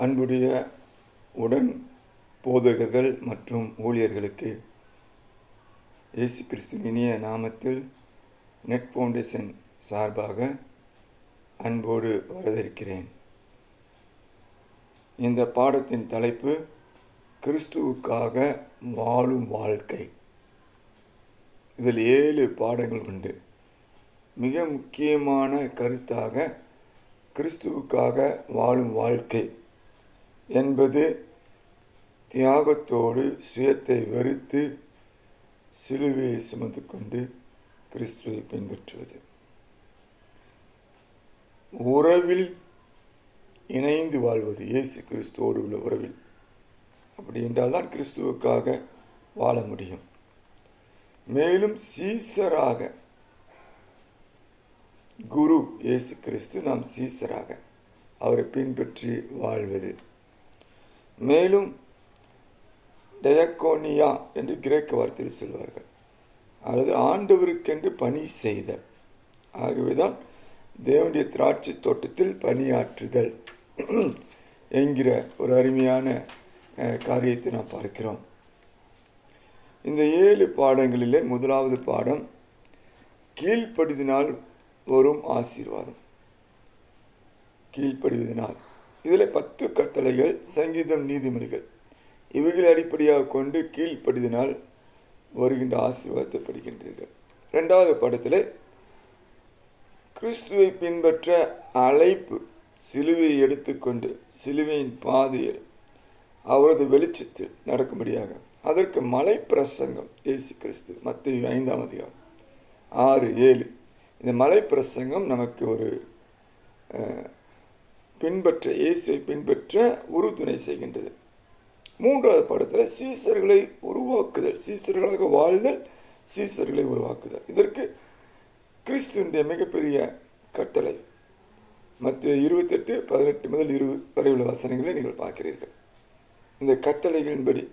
அன்புடைய உடன் போதகர்கள் மற்றும் ஊழியர்களுக்கு இயேசு கிறிஸ்துவின் இனிய நாமத்தில் நெட் ஃபவுண்டேஷன் சார்பாக அன்போடு வரவேற்கிறேன். இந்த பாடத்தின் தலைப்பு கிறிஸ்துவுக்காக வாழும் வாழ்க்கை. இதில் 7 பாடங்கள் உண்டு. மிக முக்கியமான கருத்தாக கிறிஸ்துவுக்காக வாழும் வாழ்க்கை என்பது தியாகத்தோடு சுயத்தை வெறுத்து சிலுவையை சுமந்து கொண்டு கிறிஸ்துவை பின்பற்றுவது. உறவில் இணைந்து வாழ்வது, இயேசு கிறிஸ்துவோடு உள்ள உறவில். அப்படி என்றால் தான் கிறிஸ்துவுக்காக வாழ முடியும். மேலும் சீசராக, குரு இயேசு கிறிஸ்து, நாம் சீசராக அவரை பின்பற்றி வாழ்வது. மேலும் டயக்கோனியா என்று கிரேக்க வார்த்தையில் சொல்வார்கள், அல்லது ஆண்டவருக்கென்று பணி செய்தல். ஆகவேதான் தேவனுடைய திராட்சை தோட்டத்தில் பணியாற்றுதல் என்கிற ஒரு அருமையான காரியத்தை நாம் பார்க்கிறோம். இந்த 7 பாடங்களிலே முதலாவது பாடம் கீழ்ப்படிதனால் வரும் ஆசீர்வாதம். கீழ்ப்படிவதனால். இதில் 10 கட்டளைகள், சங்கீதம், நீதிமொழிகள், இவைகளை அடிப்படையாக கொண்டு கீழ்ப்படிதனால் வருகின்ற ஆசீர்வாதத்தை படிக்கின்றீர்கள். 2வது பாடத்தில் கிறிஸ்துவை பின்பற்ற அழைப்பு, சிலுவையை எடுத்துக்கொண்டு சிலுவையின் பாதையில் அவரது வெளிச்சத்தில் நடக்கும்படியாக. அதற்கு மலை பிரசங்கம், இயேசு கிறிஸ்து, மத்தேயு 5ஆம் அதிகாரம் 6, 7. இந்த மலை பிரசங்கம் நமக்கு ஒரு பின்பற்ற, இயேசுவை பின்பற்ற உறுதுணை செய்கின்றது. 3வது பாடத்தில் சீசர்களை உருவாக்குதல், சீசர்களாக வாழ்தல், சீசர்களை உருவாக்குதல். இதற்கு கிறிஸ்துவினுடைய மிகப்பெரிய கட்டளை மத்தேயு 28, 18 முதல் 20 வரை உள்ள வசனங்களை நீங்கள் பார்க்கிறீர்கள். இந்த கட்டளைகளின்படி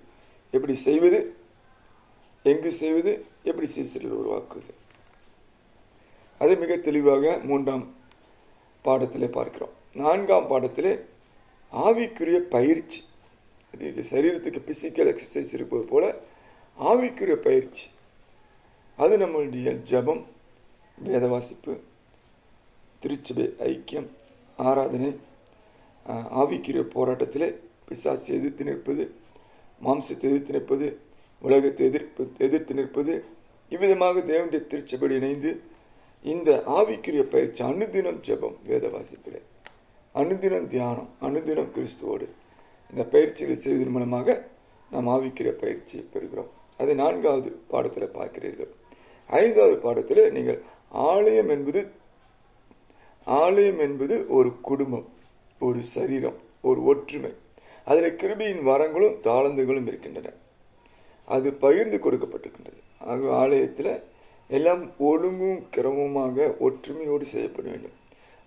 எப்படி செய்வது, எங்கு செய்வது, எப்படி சீசர்களை உருவாக்குவது, அதை மிக தெளிவாக 3ஆம் பாடத்தில் பார்க்கிறோம். 4ஆம் பாடத்தில் ஆவிக்குரிய பயிற்சி, சரீரத்துக்கு பிசிக்கல் எக்ஸசைஸ் இருப்பது போல ஆவிக்குரிய பயிற்சி. அது நம்மளுடைய ஜபம், வேத வாசிப்பு, திருச்சபை ஐக்கியம், ஆராதனை, ஆவிக்குரிய போராட்டத்தில் பிசாசை எதிர்த்து நிற்பது, மாம்சத்தை எதிர்த்து நிற்பது, உலகத்தை எதிர்த்து நிற்பது. இவ்விதமாக தேவனுடைய திருச்சபையோடு இணைந்து இந்த ஆவிக்குரிய பயிற்சி, அனுதினம் ஜெபம், வேத வாசிப்பில் அனுதினம் தியானம், அனுதினம் கிறிஸ்துவோடு, இந்த பயிற்சிகளை செய்வதன் மூலமாக நாம் ஆவிக்குரிய பயிற்சியை பெறுகிறோம். அதை 4வது பாடத்தில் பார்க்கிறீர்கள். 5வது பாடத்தில் நீங்கள் ஆலயம் என்பது ஒரு குடும்பம், ஒரு சரீரம், ஒரு ஒற்றுமை. அதில் கிருபையின் வரங்களும் தாளந்துகளும் இருக்கின்றன. அது பகிர்ந்து கொடுக்கப்பட்டிருக்கின்றது. ஆக ஆலயத்தில் எல்லாம் ஒழுங்கும் கிரமமாக ஒற்றுமையோடு செய்யப்பட வேண்டும்.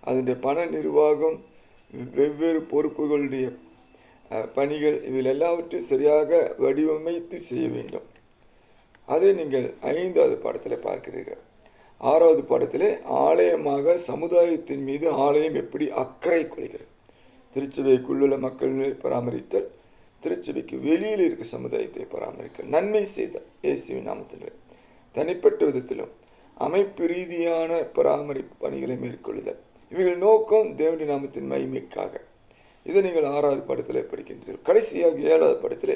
அதனுடைய பண நிர்வாகம், வெவ்வேறு பொறுப்புகளுடைய பணிகள், இதில் எல்லாவற்றையும் சரியாக வடிவமைத்து செய்ய வேண்டும். அதை நீங்கள் 5வது பாடத்தில் பார்க்கிறீர்கள். 6வது பாடத்தில் ஆலயமாக சமுதாயத்தின் மீது ஆலயம் எப்படி அக்கறை கொள்கிறது, திருச்சபைக்குள்ள மக்களை பராமரித்தல், திருச்சபைக்கு வெளியில் இருக்க சமுதாயத்தை பராமரித்தல், நன்மை செய்தல், இயேசுவின் நாமத்தில் தனிப்பட்ட விதத்திலும் அமைப்பு ரீதியான பராமரிப்பு பணிகளை மேற்கொள்ளுதல். இவைகள் நோக்கம் தேவனுடைய நாமத்தின் மகிமைக்காக. இதை நீங்கள் 6வது பாடத்தில் படிக்கின்றீர்கள். கடைசியாக 7வது பாடத்தில்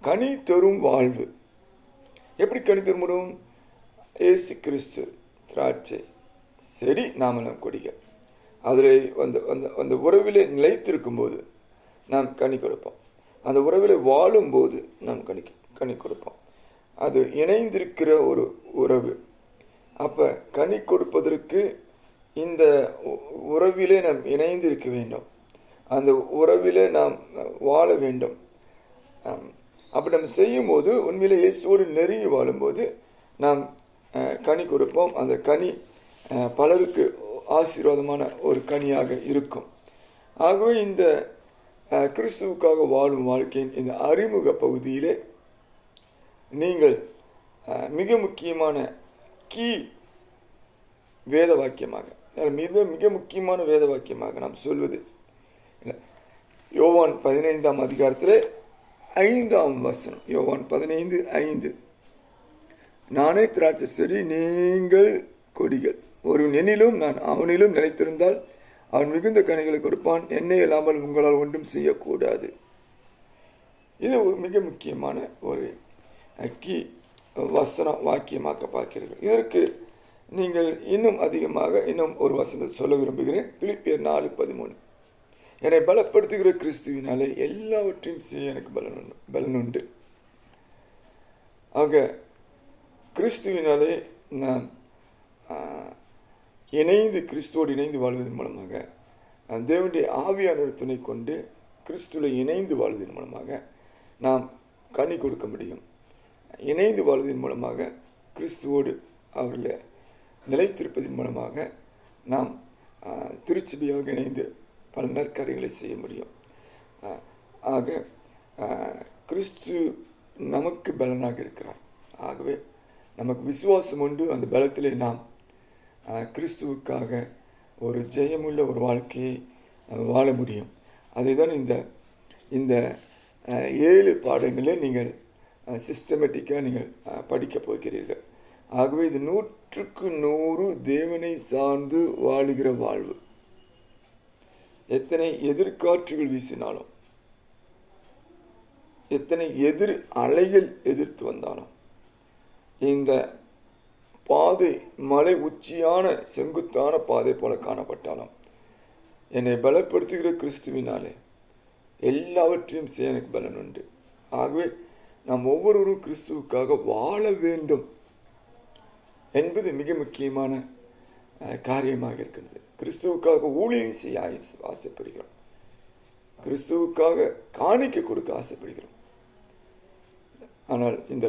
கனி தரும் வாழ்வு. எப்படி கனி தரும் முடியும்? இயேசு கிறிஸ்து திராட்சை செடி, நாமெல்லாம் கொடிகள். அதில் அந்த உறவிலே நிலைத்திருக்கும் போது நாம் கனி கொடுப்போம். அந்த உறவில் வாழும்போது நாம் கனி கொடுப்போம். அது இணைந்திருக்கிற ஒரு உறவு. அப்போ கனி கொடுப்பதற்கு இந்த உறவிலே நாம் இணைந்திருக்க வேண்டும். அந்த உறவிலே நாம் வாழ வேண்டும். அப்படி நம்ம செய்யும்போது, உண்மையிலே இயேசுவோடு நெருங்கி வாழும்போது நாம் கனி கொடுப்போம். அந்த கனி பலருக்கு ஆசீர்வாதமான ஒரு கனியாக இருக்கும். ஆகவே இந்த கிறிஸ்துவுக்காக வாழும் வாழ்க்கையின் இந்த அறிமுக பகுதியிலே நீங்கள் மிக முக்கியமான வேத வாக்கியமாக, மிக மிக முக்கியமான வேத வாக்கியமாக நாம் சொல்வது யோவான் 15ஆம் அதிகாரத்தில் 5ஆம் வசனம். யோவான் 15:5. நானே திராட்சை செடி, நீங்கள் கொடிகள். ஒருவன் என்னிலும் நான் அவனிலும் நிலைத்திருந்தால் அவன் மிகுந்த கனிகளை கொடுப்பான். என்னை இல்லாமல் உங்களால் ஒன்றும் செய்யக்கூடாது. இது ஒரு மிக முக்கியமான ஒரு வாக்கியமாக்க பார்க்கிறீர்கள். இதற்கு நீங்கள் இன்னும் அதிகமாக இன்னும் ஒரு வசனத்தை சொல்ல விரும்புகிறேன். பிலிப்பியர் 4:13. என்னை பலப்படுத்துகிற கிறிஸ்துவினாலே எல்லாவற்றையும் செய்ய எனக்கு பலனுண்டு. ஆக கிறிஸ்துவினாலே நாம் கிறிஸ்துவோடு இணைந்து வாழ்வதன் மூலமாக, தேவனுடைய ஆவியான துணை கொண்டு கிறிஸ்துவில் இணைந்து வாழ்வதன் மூலமாக நாம் கனி கொடுக்க முடியும். இணைந்து வாழ்வதன் மூலமாக கிறிஸ்துவோடு அவர்களை நிலைத்திருப்பதன் மூலமாக நாம் திருச்சபையாக இணைந்து பல நற்காரியங்களை செய்ய முடியும். ஆக கிறிஸ்து நமக்கு பலனாக இருக்கிறார். ஆகவே நமக்கு விசுவாசம் உண்டு. அந்த பலத்திலே நாம் கிறிஸ்துவுக்காக ஒரு ஜெயமுள்ள ஒரு வாழ்க்கையை வாழ முடியும். அதை தான் இந்த 7 பாடங்களில் நீங்கள் சிஸ்டமேட்டிக்காக நீங்கள் படிக்கப் போகிறீர்கள். ஆகவே இது 100க்கு 100 தேவனை சார்ந்து வாழுகிற வாழ்வு. எத்தனை எதிர்காற்றுகள் வீசினாலும், எத்தனை எதிர் அலைகள் எதிர்த்து வந்தாலும், இந்த பாதை மலை உச்சியான செங்குத்தான பாதை போல காணப்பட்டாலும், என்னை பலப்படுத்துகிற கிறிஸ்துவினாலே எல்லாவற்றையும் செய்ய எனக்கு பலன் உண்டு. ஆகவே நாம் ஒவ்வொருவரும் கிறிஸ்துவுக்காக வாழ வேண்டும் என்பது மிக முக்கியமான காரியமாக இருக்கிறது. கிறிஸ்துவுக்காக ஊழியம் செய்ய ஆசைப்படுகிறோம். கிறிஸ்துவுக்காக காணிக்கை கொடுக்க ஆசைப்படுகிறோம். ஆனால் இந்த